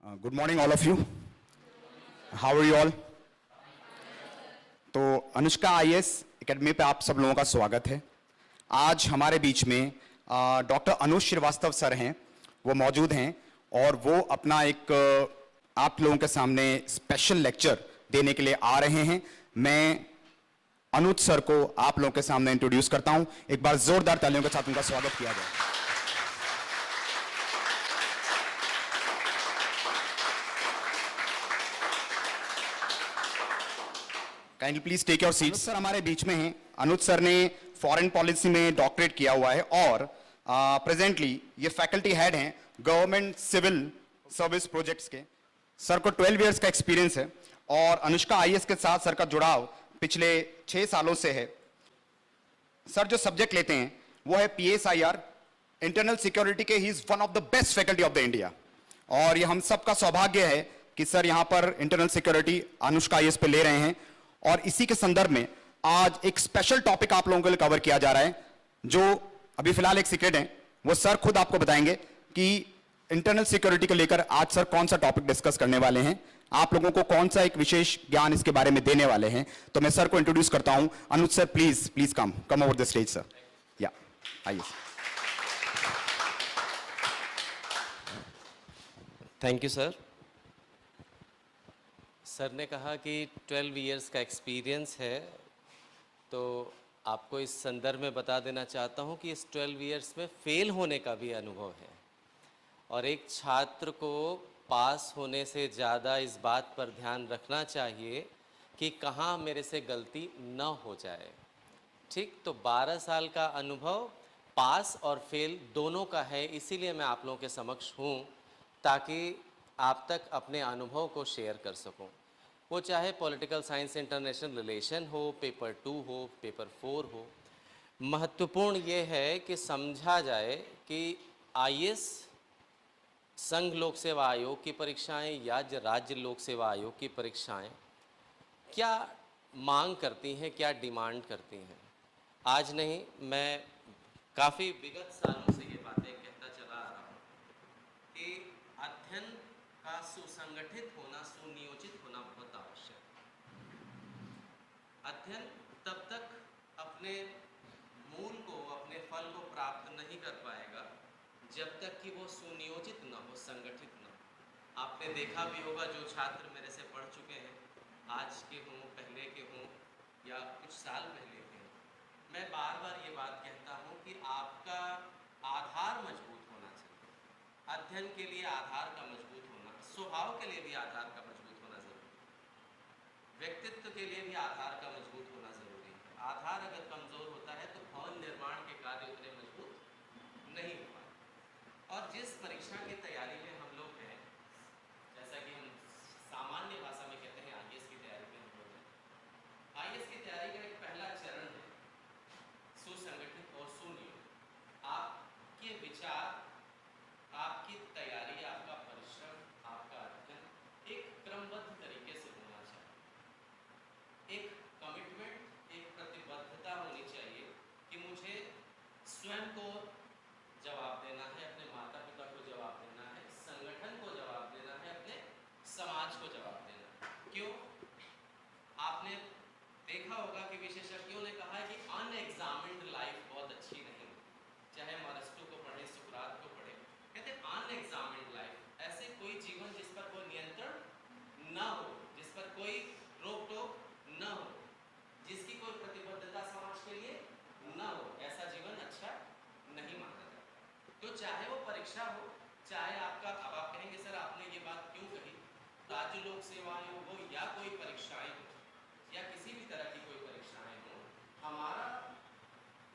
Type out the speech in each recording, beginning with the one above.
Good morning, all of you. How are you all? तो Anushka IAS academy पे आप सब लोगों का स्वागत है। आज हमारे बीच में डॉक्टर अनुज श्रीवास्तव सर हैं, वो मौजूद हैं और वो अपना एक आप लोगों के सामने स्पेशल लेक्चर देने के लिए आ रहे हैं। मैं अनुज सर को आप लोगों के सामने इंट्रोड्यूस करता हूं। एक बार जोरदार तालियों के साथ उनका स्वागत किया जाए। Kindly please take your seat. Sir हमारे बीच में हैं। अनुज सर ने फॉरेन पॉलिसी में डॉक्टरेट किया हुआ है और प्रेजेंटली ये फैकल्टी हेड हैं गवर्नमेंट सिविल सर्विस प्रोजेक्ट्स के। सर को 12 इयर्स का एक्सपीरियंस है और अनुष्का आईएएस के साथ सर का जुड़ाव पिछले 6 सालों से है। सर जो सब्जेक्ट लेते हैं वो है PSIR, इंटरनल सिक्योरिटी के। He is one of the best faculty of the India और ये हम सबका सौभाग्य है कि सर यहाँ पर इंटरनल सिक्योरिटी अनुष्का आईएएस पे ले रहे हैं। और इसी के संदर्भ में आज एक स्पेशल टॉपिक आप लोगों के लिए कवर किया जा रहा है, जो अभी फिलहाल एक सीक्रेट है, वो सर खुद आपको बताएंगे कि इंटरनल सिक्योरिटी को लेकर आज सर कौन सा टॉपिक डिस्कस करने वाले हैं, आप लोगों को कौन सा एक विशेष ज्ञान इसके बारे में देने वाले हैं। तो मैं सर को इंट्रोड्यूस करता हूं। Anuj sir please come over the stage sir. या आइए। Thank you sir. सर ने कहा कि 12 इयर्स का एक्सपीरियंस है, तो आपको इस संदर्भ में बता देना चाहता हूं कि इस 12 इयर्स में फेल होने का भी अनुभव है और एक छात्र को पास होने से ज़्यादा इस बात पर ध्यान रखना चाहिए कि कहाँ मेरे से गलती न हो जाए। ठीक, तो 12 साल का अनुभव पास और फेल दोनों का है, इसीलिए मैं आप लोगों के समक्ष हूँ ताकि आप तक अपने अनुभव को शेयर कर सकूं। वो चाहे पॉलिटिकल साइंस इंटरनेशनल रिलेशन हो, पेपर 2 हो, पेपर 4 हो। महत्वपूर्ण ये है कि समझा जाए कि आईएएस संघ लोक सेवा आयोग की परीक्षाएं या राज्य लोक सेवा आयोग की परीक्षाएं क्या मांग करती हैं, क्या डिमांड करती हैं। आज नहीं, मैं काफ़ी विगत सालों से ये बातें कहता चला आ रहा हूँ कि अध्ययन का सुसंगठित होना, सुनियोजित होना बहुत आवश्यक है। अध्ययन तब तक अपने मूल को, अपने फल को प्राप्त नहीं कर पाएगा जब तक कि वो सुनियोजित न हो, संगठित न हो। आपने देखा भी होगा, जो छात्र मेरे से पढ़ चुके हैं, आज के हों, पहले के हों या कुछ साल पहले के हों, मैं बार बार ये बात कहता हूँ कि आपका आधार मजबूत होना चाहिए। अध्ययन के लिए आधार का मजबूत होना, स्वभाव के लिए भी आधार का मजबूत होना जरूरी है, व्यक्तित्व के लिए भी आधार का मजबूत होना जरूरी है। आधार अगर कमजोर होता है तो भवन निर्माण के कार्य उतने मजबूत नहीं हो पाए। और जिस परीक्षा की तैयारी में हम लोग हैं, जैसा कि हम सामान्य भाषा में कहते हैं आईएएस की तैयारी में हम लोग हैं, आईएएस की तैयारी का एक पहला चरण है सुसंगठित और सुनियोजित। आपके विचार, आपकी तैयारी, आपका परिश्रम, आपका अध्ययन एक क्रमबद्ध तरीके से होना चाहिए। एक कमिटमेंट, एक प्रतिबद्धता होनी चाहिए कि मुझे स्वयं को जवाब देना है, अपने माता पिता को जवाब देना है, संगठन को जवाब देना है, अपने समाज को जवाब देना है। क्यों? आपने देखा होगा कि विशेषज्ञों ने कहा है कि अनएग्जामिन्ड लाइफ बहुत अच्छी नहीं है। चाहे अरिस्टो को पढ़े, सुकरात को पढ़े, कहते हैं अनएग्जामिन्ड लाइफ, ऐसे कोई जीवन जिस पर कोई नियंत्रण न हो, जिस पर कोई रोक टोक न हो, जिसकी कोई प्रतिबद्धता समाज के लिए न हो, ऐसा जीवन अच्छा नहीं माना जाता। तो चाहे वो परीक्षा हो, चाहे आपका, अब आप कहेंगे सर आपने ये बात क्यों कही, राज्य लोक सेवा आयोग हो या कोई परीक्षाएं हो या किसी भी तरह की कोई परीक्षाएं हो,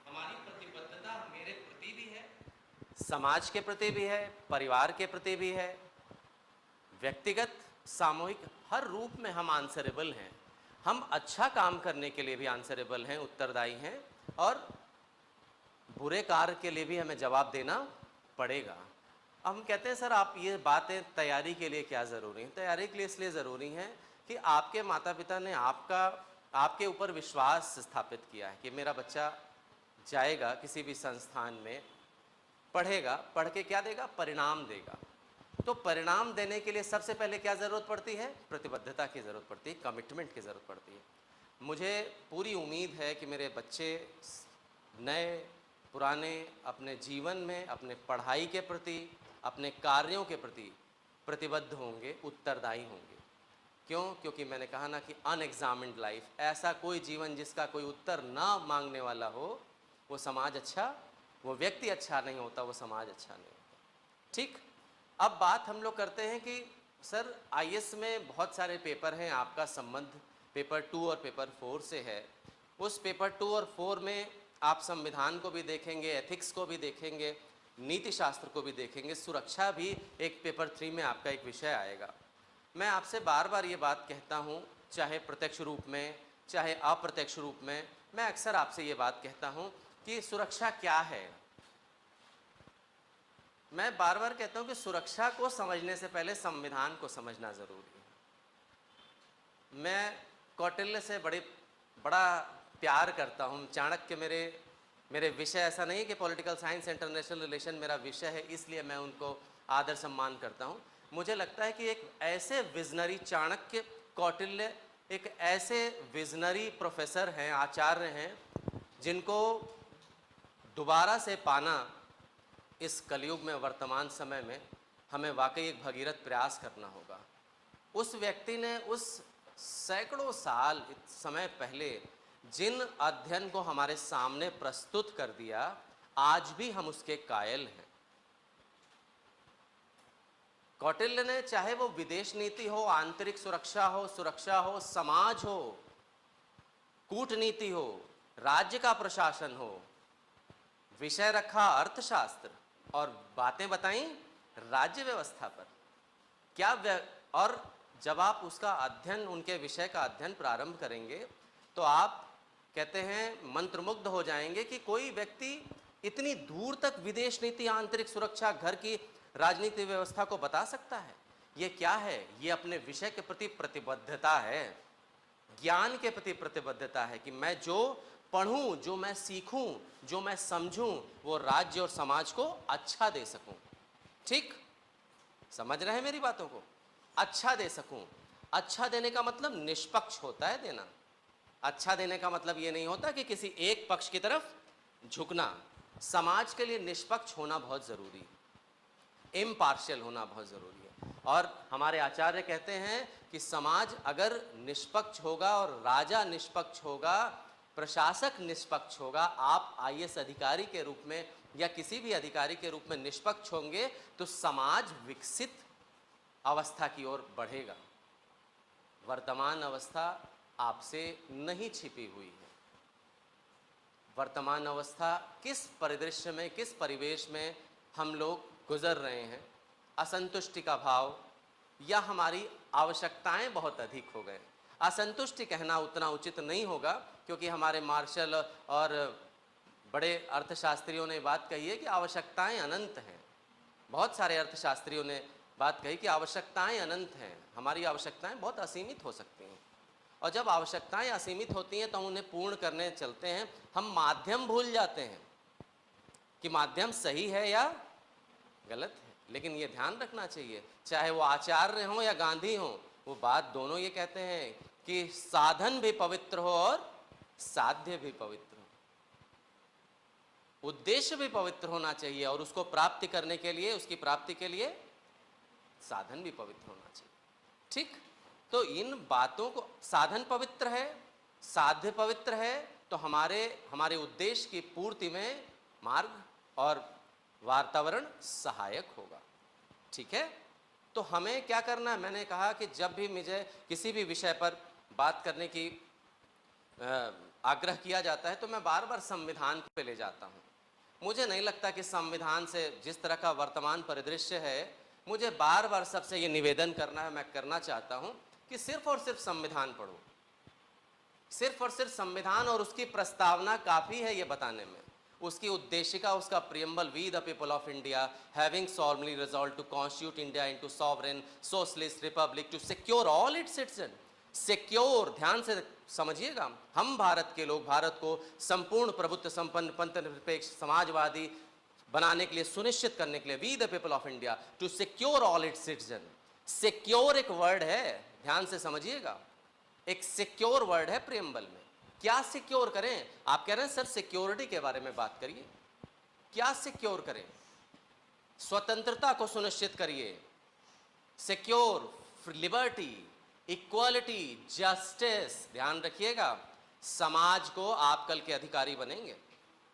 हमारी प्रतिबद्धता मेरे प्रति भी है, समाज के प्रति भी है, परिवार के प्रति भी है, व्यक्तिगत सामूहिक हर रूप में हम आंसरेबल हैं। हम अच्छा काम करने के लिए भी आंसरेबल हैं, उत्तरदायी हैं, और बुरे कार्य के लिए भी हमें जवाब देना पड़ेगा। अब हम कहते हैं सर आप ये बातें तैयारी के लिए क्या ज़रूरी हैं। तैयारी के लिए इसलिए ज़रूरी हैं कि आपके माता पिता ने आपके ऊपर विश्वास स्थापित किया है कि मेरा बच्चा जाएगा किसी भी संस्थान में, पढ़ेगा, पढ़ के क्या देगा, परिणाम देगा। तो परिणाम देने के लिए सबसे पहले क्या ज़रूरत पड़ती है? प्रतिबद्धता की ज़रूरत पड़ती है, कमिटमेंट की ज़रूरत पड़ती है। मुझे पूरी उम्मीद है कि मेरे बच्चे नए पुराने अपने जीवन में, अपने पढ़ाई के प्रति, अपने कार्यों के प्रति प्रतिबद्ध होंगे, उत्तरदायी होंगे। क्यों? क्योंकि मैंने कहा ना कि अनएग्जामिन्ड लाइफ, ऐसा कोई जीवन जिसका कोई उत्तर ना मांगने वाला हो, वो समाज अच्छा, वो व्यक्ति अच्छा नहीं होता, वो समाज अच्छा नहीं होता। ठीक, अब बात हम लोग करते हैं कि सर आईएएस में बहुत सारे पेपर हैं, आपका संबंध पेपर 2 और पेपर 4 से है। उस पेपर 2 और 4 में आप संविधान को भी देखेंगे, एथिक्स को भी देखेंगे, नीति शास्त्र को भी देखेंगे, सुरक्षा भी एक पेपर 3 में आपका एक विषय आएगा। मैं आपसे बार बार ये बात कहता हूँ, चाहे प्रत्यक्ष रूप में चाहे अप्रत्यक्ष रूप में, मैं अक्सर आपसे ये बात कहता हूँ कि सुरक्षा क्या है। मैं बार बार कहता हूँ कि सुरक्षा को समझने से पहले संविधान को समझना ज़रूरी है। मैं कौटिल्य से बड़ा प्यार करता हूँ। चाणक्य मेरे विषय, ऐसा नहीं है कि पॉलिटिकल साइंस इंटरनेशनल रिलेशन मेरा विषय है इसलिए मैं उनको आदर सम्मान करता हूँ। मुझे लगता है कि एक ऐसे विजनरी चाणक्य, कौटिल्य एक ऐसे विजनरी प्रोफेसर हैं, आचार्य हैं, जिनको दोबारा से पाना इस कलयुग में, वर्तमान समय में हमें वाकई एक भगीरथ प्रयास करना होगा। उस व्यक्ति ने उस सैकड़ों साल समय पहले जिन अध्ययन को हमारे सामने प्रस्तुत कर दिया, आज भी हम उसके कायल हैं। कौटिल्य ने, चाहे वो विदेश नीति हो, आंतरिक सुरक्षा हो, समाज हो, कूटनीति हो, राज्य का प्रशासन हो, विषय रखा अर्थशास्त्र और बातें बताई राज्य व्यवस्था पर। और जब आप उसका अध्ययन, उनके विषय का अध्ययन प्रारंभ करेंगे तो आप कहते हैं मंत्रमुग्ध हो जाएंगे कि कोई व्यक्ति इतनी दूर तक विदेश नीति, आंतरिक सुरक्षा, घर की राजनीति व्यवस्था को बता सकता है। ये क्या है? ये अपने विषय के प्रति प्रतिबद्धता है, ज्ञान के प्रति प्रतिबद्धता है कि मैं जो पढ़ूं, जो मैं सीखूं, जो मैं समझूं, वो राज्य और समाज को अच्छा दे सकूं। ठीक, समझ रहे हैं मेरी बातों को? अच्छा दे सकूं। अच्छा देने का मतलब निष्पक्ष होता है देना। अच्छा देने का मतलब ये नहीं होता कि किसी एक पक्ष की तरफ झुकना। समाज के लिए निष्पक्ष होना बहुत ज़रूरी है, इम्पार्शियल होना बहुत ज़रूरी है। और हमारे आचार्य कहते हैं कि समाज अगर निष्पक्ष होगा और राजा निष्पक्ष होगा, प्रशासक निष्पक्ष होगा, आप आईएएस अधिकारी के रूप में या किसी भी अधिकारी के रूप में निष्पक्ष होंगे तो समाज विकसित अवस्था की ओर बढ़ेगा। वर्तमान अवस्था आपसे नहीं छिपी हुई है। वर्तमान अवस्था किस परिदृश्य में, किस परिवेश में हम लोग गुजर रहे हैं, असंतुष्टि का भाव या हमारी आवश्यकताएं बहुत अधिक हो गए। असंतुष्टि कहना उतना उचित नहीं होगा क्योंकि हमारे मार्शल और बड़े अर्थशास्त्रियों ने बात कही है कि आवश्यकताएं अनंत हैं। बहुत सारे अर्थशास्त्रियों ने बात कही कि आवश्यकताएं अनंत हैं, हमारी आवश्यकताएं बहुत असीमित हो सकती हैं। और जब आवश्यकताएं असीमित होती हैं तो हम उन्हें पूर्ण करने चलते हैं, हम माध्यम भूल जाते हैं कि माध्यम सही है या गलत है। लेकिन ये ध्यान रखना चाहिए, चाहे वो आचार्य हों या गांधी हों, वो बात दोनों ये कहते हैं कि साधन भी पवित्र हो और साध्य भी पवित्र हो, उद्देश्य भी पवित्र होना चाहिए और उसको प्राप्ति करने के लिए, उसकी प्राप्ति के लिए साधन भी पवित्र होना चाहिए। ठीक, तो इन बातों को, साधन पवित्र है, साध्य पवित्र है, तो हमारे उद्देश्य की पूर्ति में मार्ग और वातावरण सहायक होगा। ठीक है, तो हमें क्या करना है? मैंने कहा कि जब भी मुझे किसी भी विषय पर बात करने की आग्रह किया जाता है तो मैं बार बार संविधान पे ले जाता हूँ। मुझे नहीं लगता कि संविधान से, जिस तरह का वर्तमान परिदृश्य है, मुझे बार बार सबसे ये निवेदन करना है, मैं करना चाहता हूँ कि सिर्फ और सिर्फ संविधान पढ़ो। सिर्फ और सिर्फ संविधान और उसकी प्रस्तावना काफ़ी है ये बताने में। उसकी उद्देशिका, उसका preamble, we the people of India having solemnly resolve to constitute India into sovereign socialist republic to secure all its citizen. Secure, ध्यान से समझिएगा, हम भारत के लोग भारत को संपूर्ण प्रभुत्व संपन्न पंथ निरपेक्ष समाजवादी बनाने के लिए, सुनिश्चित करने के लिए, we the people of India to secure all its citizen. Secure एक वर्ड है, ध्यान से समझिएगा, एक सिक्योर वर्ड है प्रियम्बल में। क्या सिक्योर करें? आप कह रहे हैं सर सिक्योरिटी के बारे में बात करिए। क्या सिक्योर करें? स्वतंत्रता को सुनिश्चित करिए, सिक्योर लिबर्टी, इक्वालिटी, जस्टिस। ध्यान रखिएगा, समाज को आप कल के अधिकारी बनेंगे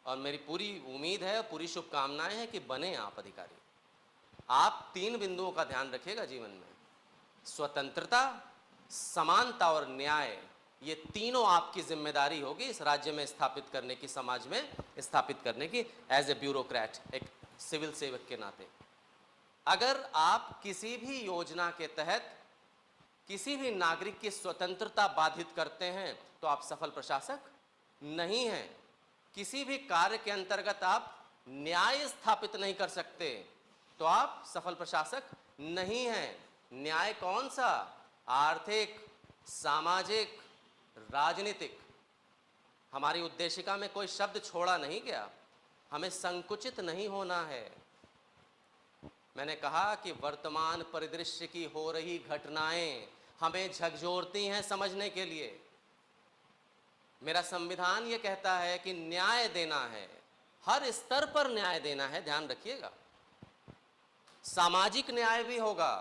और मेरी पूरी उम्मीद है, पूरी शुभकामनाएं हैं कि बने आप अधिकारी। आप 3 बिंदुओं का ध्यान रखिएगा जीवन में, स्वतंत्रता, समानता और न्याय। ये तीनों आपकी जिम्मेदारी होगी इस राज्य में स्थापित करने की, समाज में स्थापित करने की, एज ए ब्यूरोक्रेट, एक सिविल सेवक के नाते। अगर आप किसी भी योजना के तहत किसी भी नागरिक की स्वतंत्रता बाधित करते हैं तो आप सफल प्रशासक नहीं हैं। किसी भी कार्य के अंतर्गत आप न्याय स्थापित नहीं कर सकते तो आप सफल प्रशासक नहीं हैं। न्याय कौन सा? आर्थिक, सामाजिक, राजनीतिक। हमारी उद्देशिका में कोई शब्द छोड़ा नहीं गया, हमें संकुचित नहीं होना है। मैंने कहा कि वर्तमान परिदृश्य की हो रही घटनाएं हमें झकझोरती हैं समझने के लिए। मेरा संविधान ये कहता है कि न्याय देना है, हर स्तर पर न्याय देना है, ध्यान रखिएगा। सामाजिक न्याय भी होगा,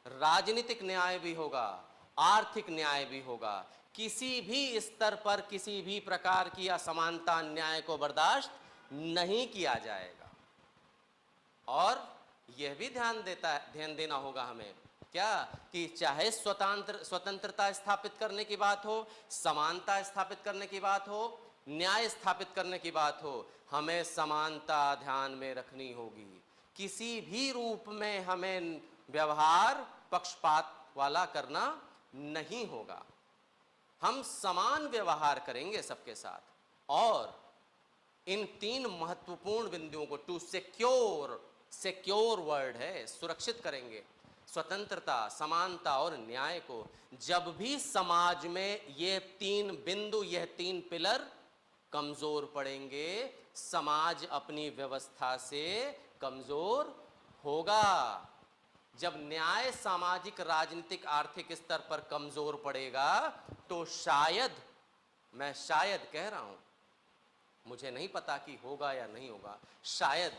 राजनीतिक न्याय भी होगा, आर्थिक न्याय भी होगा। किसी भी स्तर पर किसी भी प्रकार की असमानता, अन्याय को बर्दाश्त नहीं किया जाएगा। और यह भी ध्यान देना होगा हमें, क्या कि चाहे स्वतंत्रता स्थापित करने की बात हो, समानता स्थापित करने की बात हो, न्याय स्थापित करने की बात हो, हमें समानता ध्यान में रखनी होगी। किसी भी रूप में हमें व्यवहार पक्षपात वाला करना नहीं होगा। हम समान व्यवहार करेंगे सबके साथ। और इन 3 महत्वपूर्ण बिंदुओं को, टू सिक्योर वर्ड है, सुरक्षित करेंगे, स्वतंत्रता, समानता और न्याय को। जब भी समाज में ये 3 बिंदु, ये 3 पिलर कमजोर पड़ेंगे, समाज अपनी व्यवस्था से कमजोर होगा। जब न्याय सामाजिक, राजनीतिक, आर्थिक स्तर पर कमजोर पड़ेगा तो शायद, मैं शायद कह रहा हूं, मुझे नहीं पता कि होगा या नहीं होगा, शायद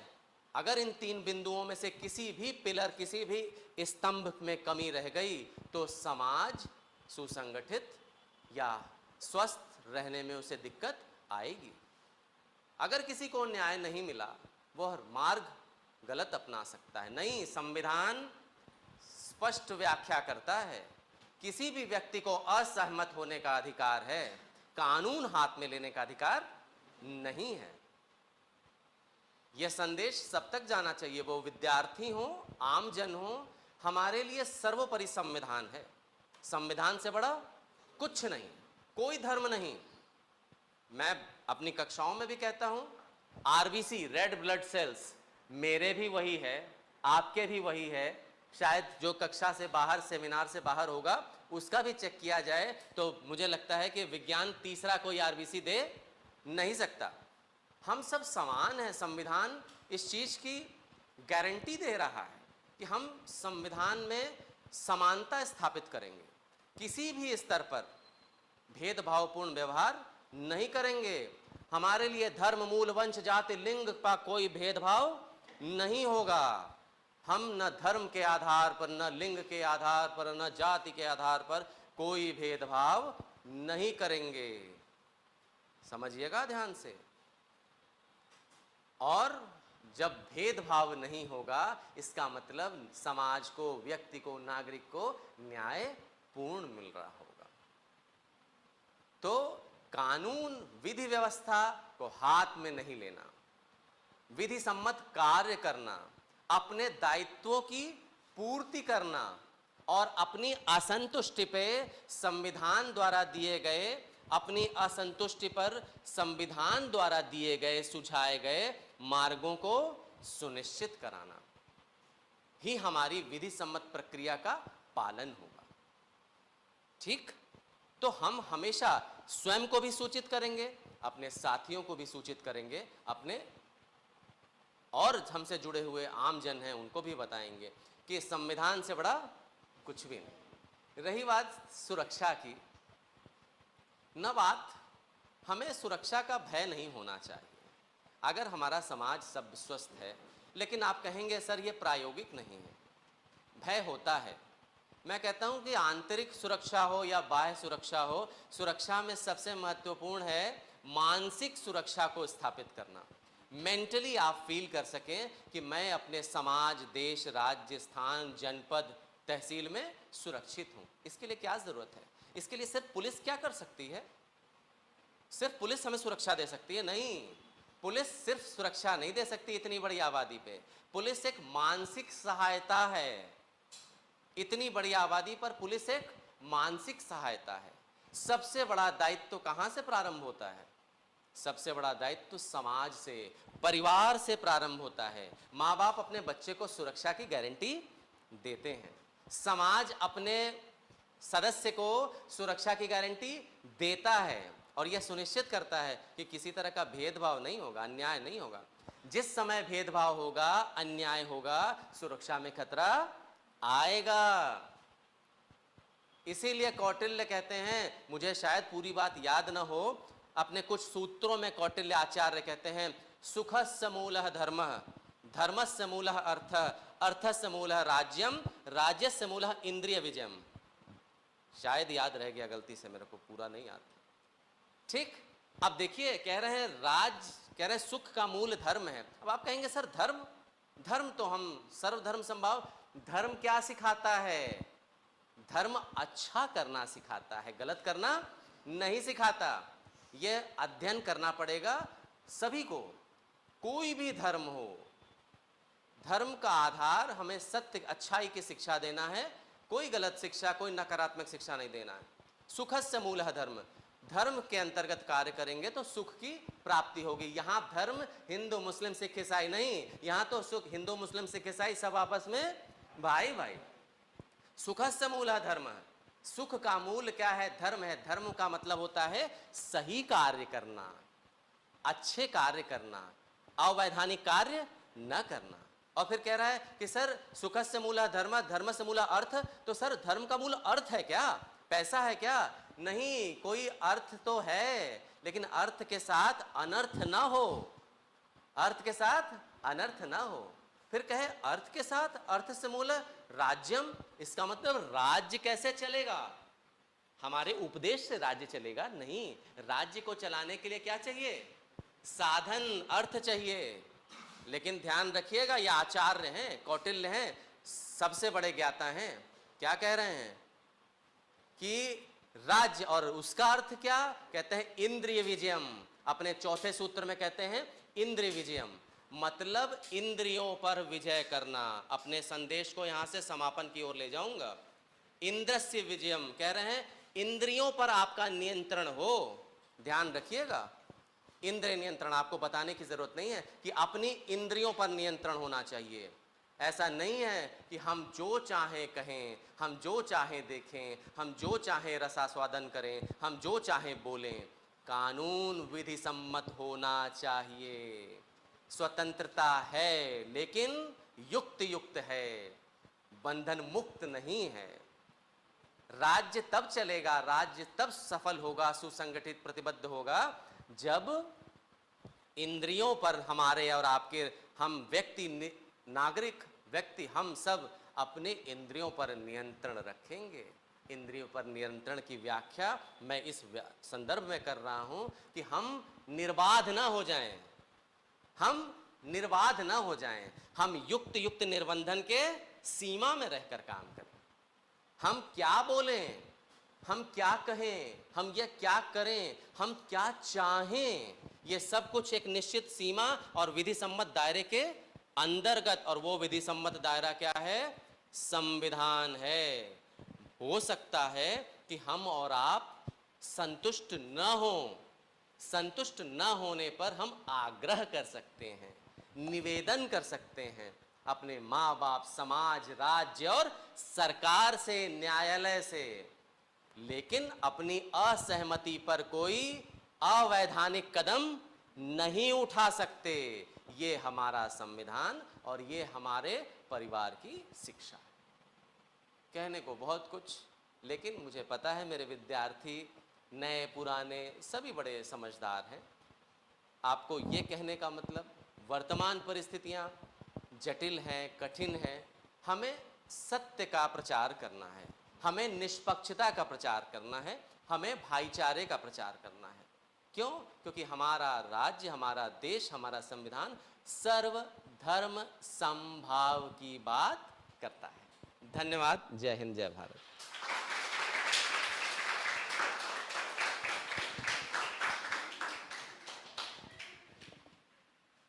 अगर इन 3 बिंदुओं में से किसी भी पिलर, किसी भी स्तंभ में कमी रह गई तो समाज सुसंगठित या स्वस्थ रहने में उसे दिक्कत आएगी। अगर किसी को न्याय नहीं मिला, वह मार्ग गलत अपना सकता है। नहीं, संविधान स्पष्ट व्याख्या करता है, किसी भी व्यक्ति को असहमत होने का अधिकार है, कानून हाथ में लेने का अधिकार नहीं है। यह संदेश सब तक जाना चाहिए, वो विद्यार्थी हो, आमजन हो, हमारे लिए सर्वोपरि संविधान है। संविधान से बड़ा कुछ नहीं, कोई धर्म नहीं। मैं अपनी कक्षाओं में भी कहता हूं, आरबीसी, रेड ब्लड सेल्स, मेरे भी वही है, आपके भी वही है। शायद जो कक्षा से बाहर, सेमिनार से बाहर होगा, उसका भी चेक किया जाए तो मुझे लगता है कि विज्ञान तीसरा कोई आरबीसी दे नहीं सकता। हम सब समान हैं। संविधान इस चीज की गारंटी दे रहा है कि हम संविधान में समानता स्थापित करेंगे, किसी भी स्तर पर भेदभावपूर्ण व्यवहार नहीं करेंगे। हमारे लिए धर्म, मूल, वंश, जाति, लिंग का कोई भेदभाव नहीं होगा। हम न धर्म के आधार पर, न लिंग के आधार पर, न जाति के आधार पर कोई भेदभाव नहीं करेंगे। समझिएगा ध्यान से। और जब भेदभाव नहीं होगा, इसका मतलब समाज को, व्यक्ति को, नागरिक को न्याय पूर्ण मिल रहा होगा। तो कानून, विधि व्यवस्था को हाथ में नहीं लेना, विधि सम्मत कार्य करना, अपने दायित्वों की पूर्ति करना और अपनी असंतुष्टि पे संविधान द्वारा दिए गए, अपनी असंतुष्टि पर संविधान द्वारा दिए गए, सुझाए गए मार्गों को सुनिश्चित कराना ही हमारी विधि सम्मत प्रक्रिया का पालन होगा। ठीक? तो हम हमेशा स्वयं को भी सूचित करेंगे, अपने साथियों को भी सूचित करेंगे, अपने और हमसे जुड़े हुए आम जन हैं उनको भी बताएंगे कि संविधान से बड़ा कुछ भी नहीं। रही बात सुरक्षा की, न बात, हमें सुरक्षा का भय नहीं होना चाहिए अगर हमारा समाज सब स्वस्थ है। लेकिन आप कहेंगे सर ये प्रायोगिक नहीं है, भय होता है। मैं कहता हूं कि आंतरिक सुरक्षा हो या बाह्य सुरक्षा हो, सुरक्षा में सबसे महत्वपूर्ण है मानसिक सुरक्षा को स्थापित करना। मेंटली आप फील कर सकें कि मैं अपने समाज, देश, राज्य, स्थान, जनपद, तहसील में सुरक्षित हूं। इसके लिए क्या जरूरत है? इसके लिए सिर्फ पुलिस क्या कर सकती है? सिर्फ पुलिस हमें सुरक्षा दे सकती है? नहीं, पुलिस सिर्फ सुरक्षा नहीं दे सकती इतनी बड़ी आबादी पे। पुलिस एक मानसिक सहायता है। इतनी बड़ी आबादी पर पुलिस एक मानसिक सहायता है। सबसे बड़ा दायित्व तो कहां से प्रारंभ होता है? सबसे बड़ा दायित्व तो समाज से, परिवार से प्रारंभ होता है। माँ बाप अपने बच्चे को सुरक्षा की गारंटी देते हैं, समाज अपने सदस्य को सुरक्षा की गारंटी देता है और यह सुनिश्चित करता है कि किसी तरह का भेदभाव नहीं होगा, अन्याय नहीं होगा। जिस समय भेदभाव होगा, अन्याय होगा, सुरक्षा में खतरा आएगा। इसीलिए कौटिल्य कहते हैं, मुझे शायद पूरी बात याद न हो, अपने कुछ सूत्रों में कौटिल्य आचार्य कहते हैं, सुखस्य मूलः धर्मः, धर्मस्य मूलः अर्थः, अर्थस्य मूलः राज्यम, राज्यस्य मूलः इंद्रिय विजयम। शायद याद रह गया, गलती से मेरे को पूरा नहीं याद। ठीक, अब देखिए, कह रहे हैं कह रहे हैं सुख का मूल धर्म है। अब आप कहेंगे सर धर्म, धर्म तो हम सर्वधर्म संभाव, धर्म क्या सिखाता है? धर्म अच्छा करना सिखाता है, गलत करना नहीं सिखाता। यह अध्ययन करना पड़ेगा सभी को, कोई भी धर्म हो। धर्म का आधार हमें सत्य, अच्छाई की शिक्षा देना है, कोई गलत शिक्षा, कोई नकारात्मक शिक्षा नहीं देना है। सुखस्य मूलः धर्म, धर्म के अंतर्गत कार्य करेंगे तो सुख की प्राप्ति होगी। यहां धर्म हिंदू मुस्लिम सिख ईसाई नहीं, यहां तो सुख हिंदू मुस्लिम सिख ईसाई सब आपस में भाई भाई। सुखस्य मूलः धर्म, सुख का मूल क्या है? धर्म है। धर्म का मतलब होता है सही कार्य करना, अच्छे कार्य करना, अवैधानिक कार्य न करना। और फिर कह रहा है कि सर सुखस्य मूलः धर्म, धर्म से मूलः अर्थ, तो सर धर्म का मूल अर्थ है क्या? पैसा है क्या? नहीं, कोई अर्थ तो है, लेकिन अर्थ के साथ अनर्थ ना हो, अर्थ के साथ अनर्थ ना हो। फिर कहे अर्थ के साथ, अर्थ से मूल राज्यम, इसका मतलब राज्य कैसे चलेगा? हमारे उपदेश से राज्य चलेगा? नहीं, राज्य को चलाने के लिए क्या चाहिए? साधन, अर्थ चाहिए। लेकिन ध्यान रखिएगा, ये आचार्य हैं, कौटिल्य हैं, सबसे बड़े ज्ञाता हैं। क्या कह रहे हैं कि राज्य, और उसका अर्थ क्या कहते हैं? इंद्रिय विजयम। अपने चौथे सूत्र में कहते हैं इंद्रिय विजयम, मतलब इंद्रियों पर विजय करना। अपने संदेश को यहां से समापन की ओर ले जाऊंगा। इंद्रस्य विजयम, कह रहे हैं इंद्रियों पर आपका नियंत्रण हो। ध्यान रखिएगा, इंद्रिय नियंत्रण, आपको बताने की जरूरत नहीं है कि अपनी इंद्रियों पर नियंत्रण होना चाहिए। ऐसा नहीं है कि हम जो चाहें कहें, हम जो चाहें देखें, हम जो चाहें रसास्वादन करें, हम जो चाहें बोलें। कानून विधि सम्मत होना चाहिए। स्वतंत्रता है लेकिन युक्त युक्त है, बंधन मुक्त नहीं है। राज्य तब चलेगा, राज्य तब सफल होगा, सुसंगठित प्रतिबद्ध होगा, जब इंद्रियों पर हमारे और आपके, हम व्यक्ति, नागरिक व्यक्ति, हम सब अपने इंद्रियों पर नियंत्रण रखेंगे। इंद्रियों पर नियंत्रण की व्याख्या मैं इस संदर्भ में कर रहा हूं कि हम निर्बाध ना हो जाएं, हम निर्बाध ना हो जाएं, हम युक्त युक्त निर्बंधन के सीमा में रहकर काम करें। हम क्या बोलें, हम क्या कहें, हम ये क्या करें, हम क्या चाहें, ये सब कुछ एक निश्चित सीमा और विधि सम्मत दायरे के अंतर्गत। और वो विधि सम्मत दायरा क्या है? संविधान है। हो सकता है कि हम और आप संतुष्ट न हो, संतुष्ट न होने पर हम आग्रह कर सकते हैं, निवेदन कर सकते हैं अपने माँ बाप, समाज, राज्य और सरकार से, न्यायालय से। लेकिन अपनी असहमति पर कोई अवैधानिक कदम नहीं उठा सकते। ये हमारा संविधान और ये हमारे परिवार की शिक्षा। कहने को बहुत कुछ, लेकिन मुझे पता है मेरे विद्यार्थी नए पुराने सभी बड़े समझदार हैं। आपको ये कहने का मतलब, वर्तमान परिस्थितियाँ जटिल हैं, कठिन हैं, हमें सत्य का प्रचार करना है, हमें निष्पक्षता का प्रचार करना है, हमें भाईचारे का प्रचार करना है। क्यों? क्योंकि हमारा राज्य, हमारा देश, हमारा संविधान सर्व धर्म समभाव की बात करता है। धन्यवाद। जय हिंद, जय भारत।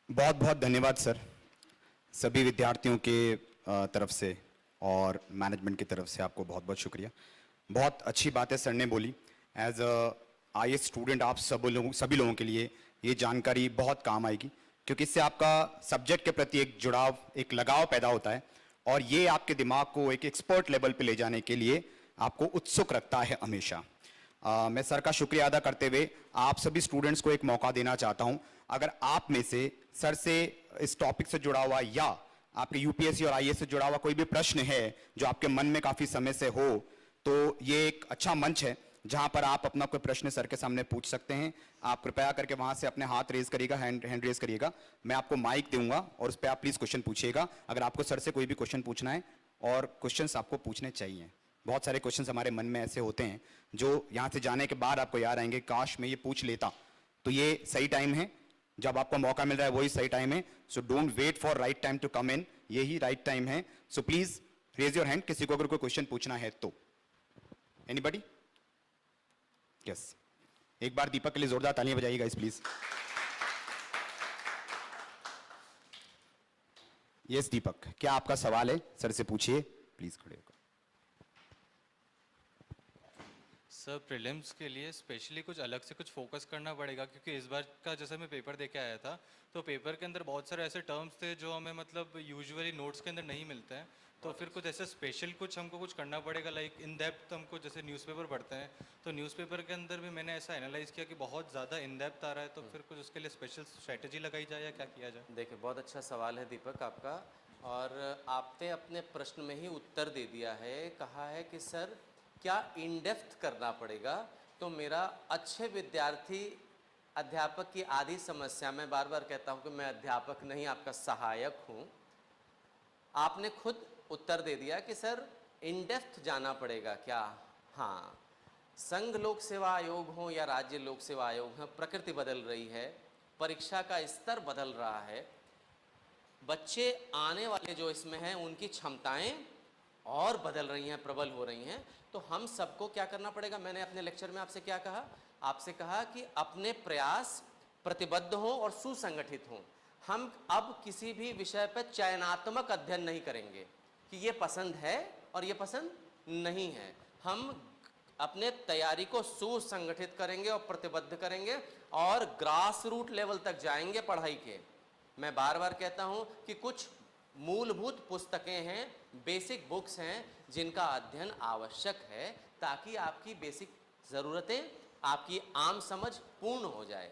बहुत बहुत धन्यवाद सर, सभी विद्यार्थियों के तरफ से और मैनेजमेंट की तरफ से आपको बहुत बहुत शुक्रिया। बहुत अच्छी बातें सर ने बोली। एज आई स्टूडेंट आप सभी लोगों के लिए ये जानकारी बहुत काम आएगी, क्योंकि इससे आपका सब्जेक्ट के प्रति एक जुड़ाव, एक लगाव पैदा होता है, और ये आपके दिमाग को एक एक्सपर्ट लेवल पे ले जाने के लिए आपको उत्सुक रखता है हमेशा। मैं सर का शुक्रिया अदा करते हुए आप सभी स्टूडेंट्स को एक मौका देना चाहता हूं। अगर आप में से सर से इस टॉपिक से जुड़ा हुआ या आपके यूपीएससी और आईएएस से जुड़ा हुआ कोई भी प्रश्न है जो आपके मन में काफी समय से हो, तो ये एक अच्छा मंच है जहां पर आप अपना कोई प्रश्न सर के सामने पूछ सकते हैं। आप कृपया करके वहां से अपने हाथ रेज करिएगा, हैंड रेज करिएगा, मैं आपको माइक दूंगा और उस पर आप प्लीज क्वेश्चन पूछिएगा अगर आपको सर से कोई भी क्वेश्चन पूछना है। और क्वेश्चंस आपको पूछने चाहिए। बहुत सारे क्वेश्चंस हमारे मन में ऐसे होते हैं जो यहाँ से जाने के बाद आपको याद आएंगे, काश मैं ये पूछ लेता। तो ये सही टाइम है, जब आपको मौका मिल रहा है वही सही टाइम है। So don't wait for right time to come in, यही राइट टाइम है। So please raise your hand, किसी को अगर कोई क्वेश्चन पूछना है तो। एनीबडी? यस, एक बार दीपक के लिए जोरदार तालियां बजाइएगा इस प्लीज। यस दीपक, क्या आपका सवाल है? सर से पूछिए प्लीज, खड़े होकर। सर प्रीलिम्स के लिए स्पेशली कुछ अलग से कुछ फोकस करना पड़ेगा, क्योंकि इस बार का जैसे मैं पेपर देके आया था तो पेपर के अंदर बहुत सारे ऐसे टर्म्स थे जो हमें मतलब यूजुअली नोट्स के अंदर नहीं मिलते हैं। तो फिर कुछ ऐसे स्पेशल कुछ हमको कुछ करना पड़ेगा, लाइक इन डेप्थ हमको, जैसे न्यूज़पेपर पढ़ते हैं तो न्यूज़पेपर के अंदर भी मैंने ऐसा एनालाइज किया कि बहुत ज़्यादा इन डेप्थ आ रहा है, तो फिर कुछ उसके लिए स्पेशल स्ट्रैटेजी लगाई जाए या क्या किया जाए? देखिए, बहुत अच्छा सवाल है दीपक आपका, और आपने अपने प्रश्न में ही उत्तर दे दिया है। कहा है कि सर क्या इन डेप्थ करना पड़ेगा? तो मेरा अच्छे विद्यार्थी अध्यापक की आधी समस्या, मैं बार बार कहता हूं कि मैं अध्यापक नहीं, आपका सहायक हूं। आपने खुद उत्तर दे दिया कि सर इन डेप्थ जाना पड़ेगा क्या? हाँ, संघ लोक सेवा आयोग हो या राज्य लोक सेवा आयोग हो, प्रकृति बदल रही है, परीक्षा का स्तर बदल रहा है, बच्चे आने वाले जो इसमें हैं उनकी क्षमताएं और बदल रही हैं, प्रबल हो रही हैं। तो हम सबको क्या करना पड़ेगा? मैंने अपने लेक्चर में आपसे क्या कहा? आपसे कहा कि अपने प्रयास प्रतिबद्ध हों और सुसंगठित हों। हम अब किसी भी विषय पर चयनात्मक अध्ययन नहीं करेंगे कि ये पसंद है और ये पसंद नहीं है। हम अपने तैयारी को सुसंगठित करेंगे और प्रतिबद्ध करेंगे और ग्रास रूट लेवल तक जाएंगे पढ़ाई के। मैं बार बार कहता हूं कि कुछ मूलभूत पुस्तकें हैं, बेसिक बुक्स हैं जिनका अध्ययन आवश्यक है, ताकि आपकी बेसिक ज़रूरतें, आपकी आम समझ पूर्ण हो जाए।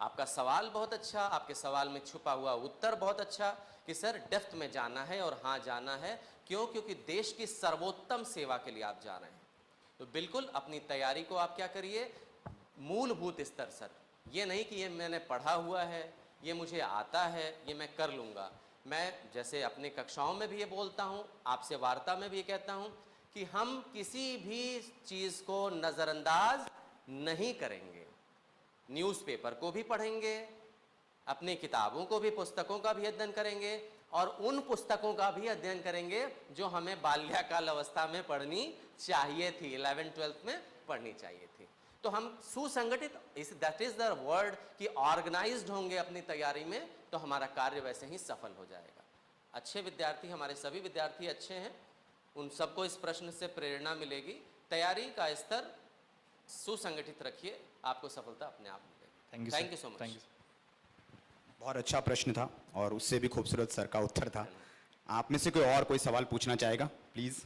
आपका सवाल बहुत अच्छा, आपके सवाल में छुपा हुआ उत्तर बहुत अच्छा कि सर डेप्थ में जाना है, और हाँ जाना है। क्यों? क्योंकि देश की सर्वोत्तम सेवा के लिए आप जा रहे हैं। तो बिल्कुल अपनी तैयारी को आप क्या करिए, मूलभूत स्तर सर, ये नहीं कि ये मैंने पढ़ा हुआ है, ये मुझे आता है, ये मैं कर लूँगा। मैं जैसे अपनी कक्षाओं में भी ये बोलता हूँ, आपसे वार्ता में भी ये कहता हूँ कि हम किसी भी चीज़ को नज़रअंदाज नहीं करेंगे। न्यूज़पेपर को भी पढ़ेंगे, अपनी किताबों को भी, पुस्तकों का भी अध्ययन करेंगे, और उन पुस्तकों का भी अध्ययन करेंगे जो हमें बाल्यकाल अवस्था में पढ़नी चाहिए थी, 11th-12th में पढ़नी चाहिए थी। तो हम सुसंगठित, इस दैट इज द वर्ड, कि ऑर्गेनाइज्ड होंगे अपनी तैयारी में, तो हमारा कार्य वैसे ही सफल हो जाएगा। अच्छे विद्यार्थी, हमारे सभी विद्यार्थी अच्छे हैं, उन सबको इस प्रश्न से प्रेरणा मिलेगी। तैयारी का स्तर सुसंगठित रखिए, आपको सफलता अपने आप मिलेगी। Thank you so much. Thank you. बहुत अच्छा प्रश्न था और उससे भी खूबसूरत सर का उत्तर था। आप में से कोई और कोई सवाल पूछना चाहेगा? प्लीज।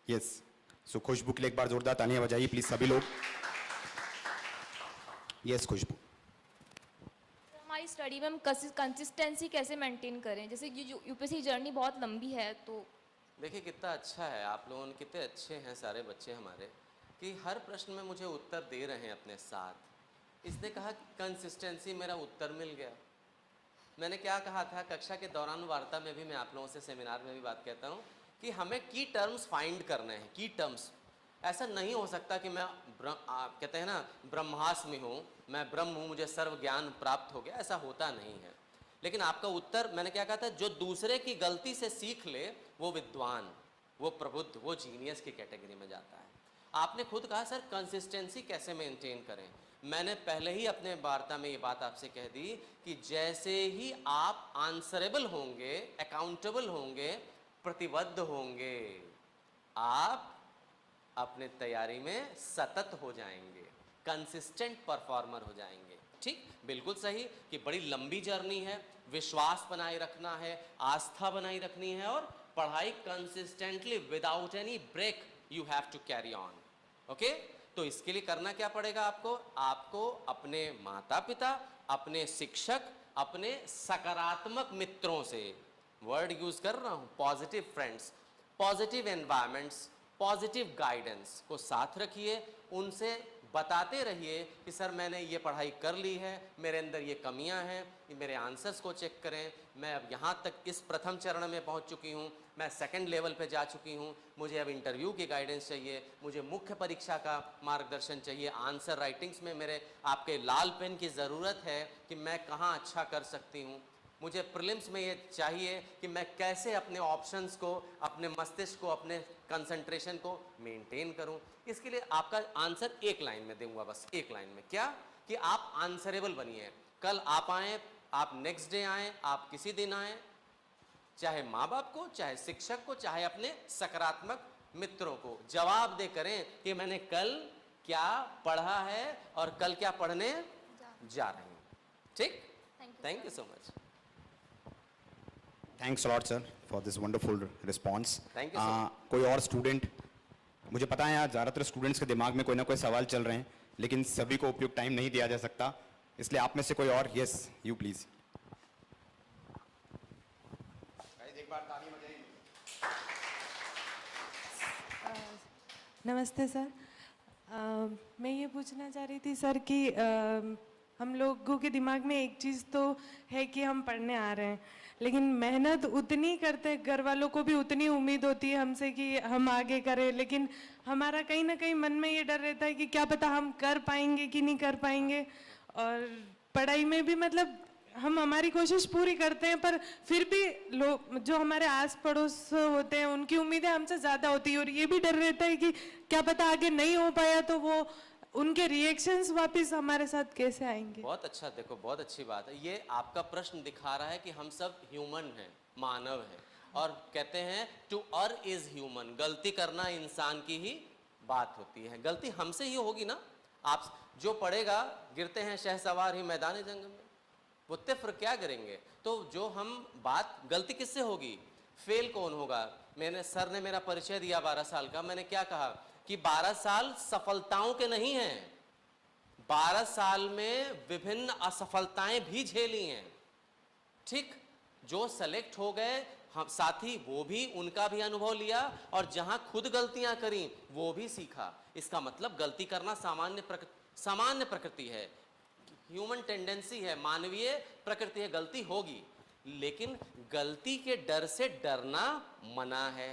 यस, सो खुशबू के लिए एक बार जोरदार तालियां बजाइए प्लीज सभी लोग। यस खुशबू। My हमारी स्टडी में हम कंसिस्टेंसी कैसे मेंटेन करें? जैसे यूपीएससी जर्नी बहुत लंबी है, तो देखिए कितना अच्छा है, आप लोगों ने कितने अच्छे हैं सारे बच्चे हमारे कि हर प्रश्न में मुझे उत्तर दे रहे हैं अपने साथ। इसने कहा कि कंसिस्टेंसी, मेरा उत्तर मिल गया। मैंने क्या कहा था कक्षा के दौरान, वार्ता में भी मैं आप लोगों से सेमिनार में भी बात कहता हूँ कि हमें की टर्म्स फाइंड करने हैं। की टर्म्स, ऐसा नहीं हो सकता कि मैं कहते हैं ना ब्रह्मास्मि हूँ, मैं ब्रह्म हूँ, मुझे सर्व ज्ञान प्राप्त हो गया, ऐसा होता नहीं है। लेकिन आपका उत्तर, मैंने क्या कहा था, जो दूसरे की गलती से सीख ले वो विद्वान, वो प्रबुद्ध, वो जीनियस की कैटेगरी में जाता है। आपने खुद कहा सर कंसिस्टेंसी कैसे मेंटेन करें। मैंने पहले ही अपने वार्ता में ये बात आपसे कह दी कि जैसे ही आप आंसरेबल होंगे, अकाउंटेबल होंगे, प्रतिबद्ध होंगे, आप अपने तैयारी में सतत हो जाएंगे, कंसिस्टेंट परफॉर्मर हो जाएंगे। ठीक, बिल्कुल सही कि बड़ी लंबी जर्नी है, विश्वास बनाए रखना है, आस्था बनाई रखनी है और पढ़ाई consistently without any break you have to carry on. Okay, तो इसके लिए करना क्या पड़ेगा आपको? आपको अपने माता पिता, अपने शिक्षक, अपने सकारात्मक मित्रों से, वर्ड यूज कर रहा हूं, positive friends, positive environments, positive guidance को साथ रखिए। उनसे बताते रहिए कि सर मैंने ये पढ़ाई कर ली है, मेरे अंदर ये कमियां हैं, मेरे आंसर्स को चेक करें, मैं अब यहाँ तक इस प्रथम चरण में पहुँच चुकी हूँ, मैं सेकंड लेवल पे जा चुकी हूँ, मुझे अब इंटरव्यू की गाइडेंस चाहिए, मुझे मुख्य परीक्षा का मार्गदर्शन चाहिए, आंसर राइटिंग्स में मेरे आपके लाल पेन की ज़रूरत है कि मैं कहाँ अच्छा कर सकती हूँ, मुझे प्रीलिम्स में ये चाहिए कि मैं कैसे अपने ऑप्शंस को, अपने मस्तिष्क को, अपने कंसंट्रेशन को मेंटेन करूं। इसके लिए आपका आंसर एक लाइन में दूंगा, बस एक लाइन में। क्या? कि आप आंसरेबल बनिए। कल आप आएँ, आप नेक्स्ट डे आएँ, आप किसी दिन आएँ, चाहे माँ बाप को, चाहे शिक्षक को, चाहे अपने सकारात्मक मित्रों को जवाब दे करें कि मैंने कल क्या पढ़ा है और कल क्या पढ़ने जा रही हूँ। ठीक, thank you so much. Thanks lot sir for this wonderful response. Thank you, sir. कोई और स्टूडेंट? मुझे पता है यार ज़्यादातर स्टूडेंट्स के दिमाग में कोई ना कोई सवाल चल रहे हैं, लेकिन सभी को उपयुक्त टाइम नहीं दिया जा सकता, इसलिए आप में से कोई और? Yes, you please. एक बार ताली बजाइए। नमस्ते सर। मैं ये पूछना चाह रही थी सर कि हम लोगों के दिमाग में एक चीज़ तो है कि हम पढ़ने आ रहे हैं, लेकिन मेहनत उतनी करते हैं, घर वालों को भी उतनी उम्मीद होती है हमसे कि हम आगे करें, लेकिन हमारा कहीं ना कहीं मन में ये डर रहता है कि क्या पता हम कर पाएंगे कि नहीं कर पाएंगे। और पढ़ाई में भी मतलब हम हमारी कोशिश पूरी करते हैं, पर फिर भी लोग जो हमारे आस पड़ोस होते हैं उनकी उम्मीदें हमसे ज़्यादा होती है, और ये भी डर रहता है कि क्या पता आगे नहीं हो पाया तो वो उनके रिएक्शंस वापस हमारे साथ कैसे आएंगे। बहुत अच्छा, देखो बहुत अच्छी बात है। ये आपका प्रश्न दिखा रहा है कि हम सब ह्यूमन हैं, मानव हैं, और कहते हैं टू अर्र इज ह्यूमन, गलती करना इंसान की ही बात होती है, गलती हमसे ही होगी ना। आप जो पढ़ेगा, गिरते हैं शहसवार ही मैदान जंग में, वो तिफ्र क्या करेंगे। तो जो हम बात, गलती किससे होगी, फेल कौन होगा। मैंने, सर ने मेरा परिचय दिया 12 साल का, मैंने क्या कहा कि 12 साल सफलताओं के नहीं हैं, 12 साल में विभिन्न असफलताएं भी झेली हैं। ठीक, जो सेलेक्ट हो गए हम साथी, वो भी, उनका भी अनुभव लिया, और जहां खुद गलतियां करी वो भी सीखा। इसका मतलब गलती करना सामान्य प्रकृति है, ह्यूमन टेंडेंसी है, मानवीय प्रकृति है, गलती होगी, लेकिन गलती के डर से डरना मना है।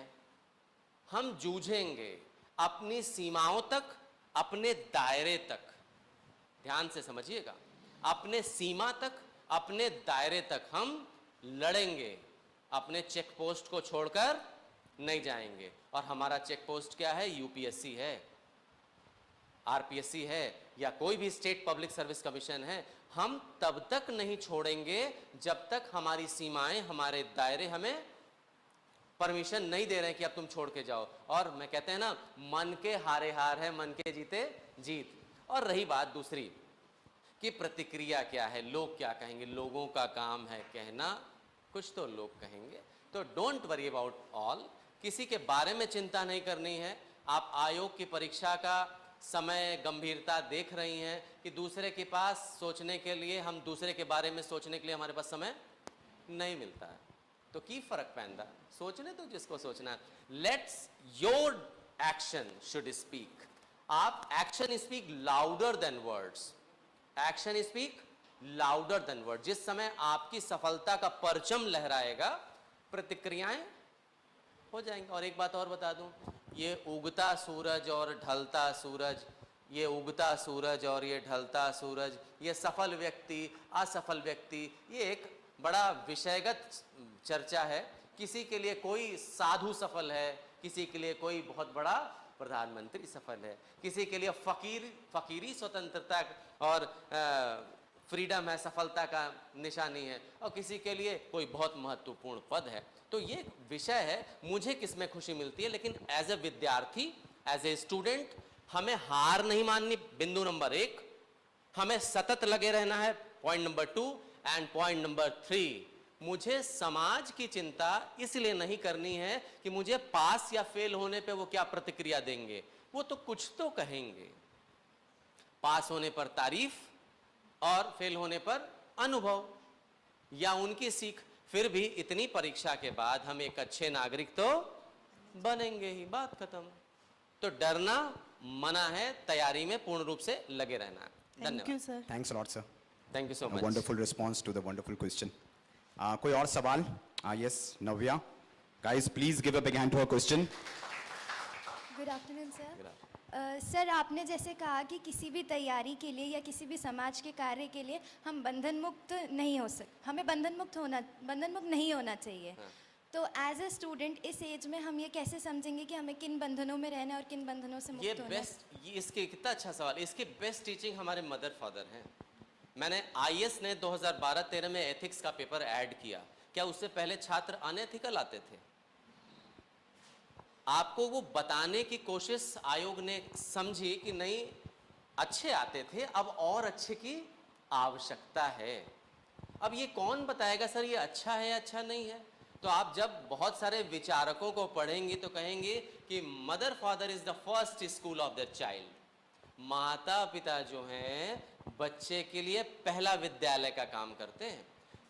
हम जूझेंगे अपनी सीमाओं तक, अपने दायरे तक, ध्यान से समझिएगा, अपने सीमा तक, अपने दायरे तक हम लड़ेंगे, अपने चेक पोस्ट को छोड़कर नहीं जाएंगे। और हमारा चेक पोस्ट क्या है? यूपीएससी है, आरपीएससी है, या कोई भी स्टेट पब्लिक सर्विस कमीशन है। हम तब तक नहीं छोड़ेंगे जब तक हमारी सीमाएं, हमारे दायरे हमें परमिशन नहीं दे रहे हैं कि अब तुम छोड़ के जाओ। और मैं कहते हैं ना, मन के हारे हार है, मन के जीते जीत। और रही बात दूसरी कि प्रतिक्रिया क्या है, लोग क्या कहेंगे, लोगों का काम है कहना, कुछ तो लोग कहेंगे। तो डोंट वरी अबाउट ऑल, किसी के बारे में चिंता नहीं करनी है। आप आयोग की परीक्षा का समय गंभीरता देख रही हैं कि दूसरे के पास सोचने के लिए, हम दूसरे के बारे में सोचने के लिए हमारे पास समय नहीं मिलता है। तो की फर्क पैंदा सोचने तो जिसको सोचना है। Let's your action should speak. आप action speak louder than words. Action speak louder than word. जिस समय आपकी सफलता का परचम लहराएगा, प्रतिक्रियाएं हो जाएंगी। और एक बात और बता दूं, ये उगता सूरज और ढलता सूरज, ये उगता सूरज और ये ढलता सूरज, ये सफल व्यक्ति असफल व्यक्ति, ये एक बड़ा विषयगत चर्चा है। किसी के लिए कोई साधु सफल है, किसी के लिए कोई बहुत बड़ा प्रधानमंत्री सफल है, किसी के लिए फकीरी स्वतंत्रता और फ्रीडम है, सफलता का निशानी है, और किसी के लिए कोई बहुत महत्वपूर्ण पद है। तो ये विषय है, मुझे किसमें खुशी मिलती है। लेकिन एज ए विद्यार्थी, एज ए स्टूडेंट, हमें हार नहीं माननी, बिंदु नंबर 1। हमें सतत लगे रहना है, point number 2। And point number 3, मुझे समाज की चिंता इसलिए नहीं करनी है कि मुझे पास या फेल होने पे वो क्या प्रतिक्रिया देंगे। वो तो कुछ तो कहेंगे, पास होने पर तारीफ और फेल होने पर अनुभव या उनकी सीख। फिर भी इतनी परीक्षा के बाद हम एक अच्छे नागरिक तो बनेंगे ही, बात खत्म। तो डरना मना है, तैयारी में पूर्ण रूप से लगे रहना है। थैंक धन्यवाद। You sir. Thanks a lot, sir. Thank you so A much. wonderful response to the wonderful question. कोई और सवाल? Yes, Navya. Guys, please give a big hand to her question. Good afternoon sir. Sir, आपने जैसे कहा कि किसी भी तैयारी के लिए या किसी भी समाज के कार्य के लिए हम बंधन मुक्त नहीं हो सकते, हमें बंधन मुक्त नहीं होना चाहिए। तो एज ए स्टूडेंट इस एज में हम ये कैसे समझेंगे कि हमें किन बंधनों में रहना है और किन बंधनों से ये मुक्त होना है? बेस्ट, ये इसके कितना अच्छा सवाल। इसकी बेस्ट टीचिंग हमारे मदर फादर हैं। मैंने IAS ने 2012-13 में एथिक्स का पेपर ऐड किया। क्या उससे पहले छात्र अनएथिकल आते थे? आपको वो बताने की कोशिश आयोग ने समझी कि नहीं, अच्छे आते थे, अब और अच्छे की आवश्यकता है। अब ये कौन बताएगा सर ये अच्छा है अच्छा नहीं है? तो आप जब बहुत सारे विचारकों को पढ़ेंगे तो कहेंगे कि mother father is the first school of the child. माता पिता जो हैं बच्चे के लिए पहला विद्यालय का काम करते हैं।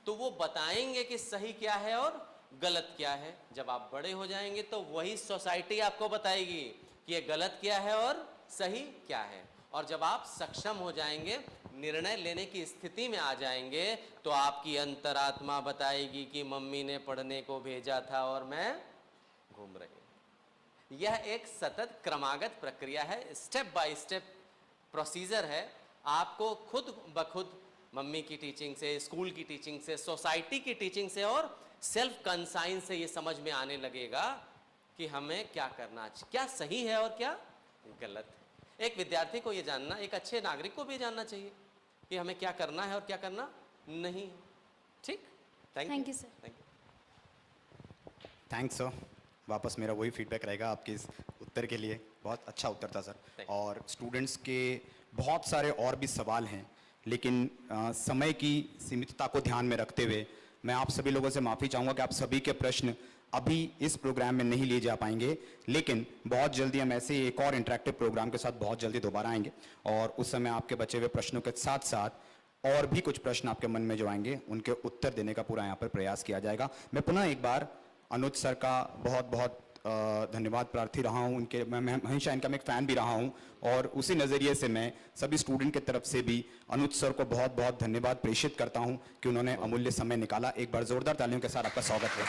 तो वो बताएंगे कि सही क्या है और गलत क्या है। जब आप बड़े हो जाएंगे तो वही सोसाइटी आपको बताएगी कि ये गलत क्या है और सही क्या है। और जब आप सक्षम हो जाएंगे, निर्णय लेने की स्थिति में आ जाएंगे, तो आपकी अंतरात्मा बताएगी कि मम्मी ने पढ़ने को भेजा था और मैं घूम रही हूं। यह एक सतत क्रमागत प्रक्रिया है, स्टेप बाय स्टेप प्रोसीजर है। आपको खुद ब खुद मम्मी की टीचिंग से, स्कूल की टीचिंग से, सोसाइटी की टीचिंग से और सेल्फ कंसाइंस से ये समझ में आने लगेगा कि हमें क्या करना चाहिए, क्या सही है और क्या गलत है। एक विद्यार्थी को ये जानना, एक अच्छे नागरिक को भी जानना चाहिए कि हमें क्या करना है और क्या करना नहीं है। ठीक, Thank you, sir. Thank you. Thanks sir. वापस मेरा वही फीडबैक रहेगा आपके इस उत्तर के लिए। बहुत अच्छा उत्तर था सर। Thank you. और स्टूडेंट्स के बहुत सारे और भी सवाल हैं, लेकिन समय की सीमितता को ध्यान में रखते हुए मैं आप सभी लोगों से माफ़ी चाहूँगा कि आप सभी के प्रश्न अभी इस प्रोग्राम में नहीं लिए जा पाएंगे, लेकिन बहुत जल्दी हम ऐसे ही एक और इंटरेक्टिव प्रोग्राम के साथ बहुत जल्दी दोबारा आएंगे और उस समय आपके बचे हुए प्रश्नों के साथ साथ और भी कुछ प्रश्न आपके मन में जो आएंगे उनके उत्तर देने का पूरा यहाँ पर प्रयास किया जाएगा। मैं पुनः एक बार अनुज सर का बहुत बहुत धन्यवाद प्रार्थी रहा हूँ। उनके मैं हमेशा इनका मैं एक फ़ैन भी रहा हूँ और उसी नज़रिए से मैं सभी स्टूडेंट की तरफ से भी अनुज सर को बहुत बहुत धन्यवाद प्रेषित करता हूँ कि उन्होंने अमूल्य समय निकाला। एक बार ज़ोरदार तालियों के साथ आपका स्वागत है।